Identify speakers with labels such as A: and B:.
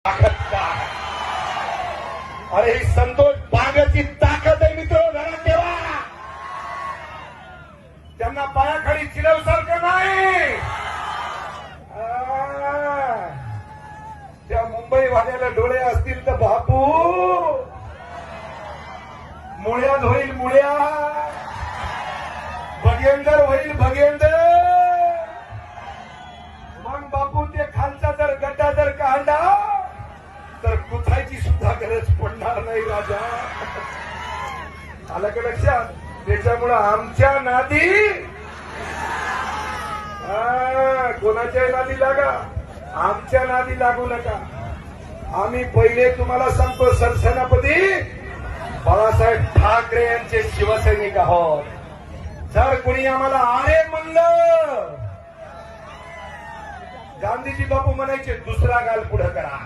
A: ताकद काय? अरे ही संतोष बागची ताकद आहे मित्र, घरात ठेवा. त्यांना पायाखाली चिरवसारखं नाही. त्या मुंबईवाल्याला डोळे असतील तर बापू मुळ्यात होईल, मुळ्या भगेंदर होईल, भगेंदर. मग बापू ते खालचा जर गड्डा जर काढला तर कुथायची सुद्धा गरज पडणार नाही राजा. आलं का लक्षात? त्याच्यामुळं आमच्या नादी कोणाच्या नादी लागा, आमच्या नादी लागू नका. आम्ही पहिले तुम्हाला सांगतो, सरसेनापती बाळासाहेब ठाकरे यांचे शिवसैनिक आहोत. जर कुणी आम्हाला आरे म्हणलं, गांधीजी बापू म्हणायचे दुसरा गाल पुढे करा.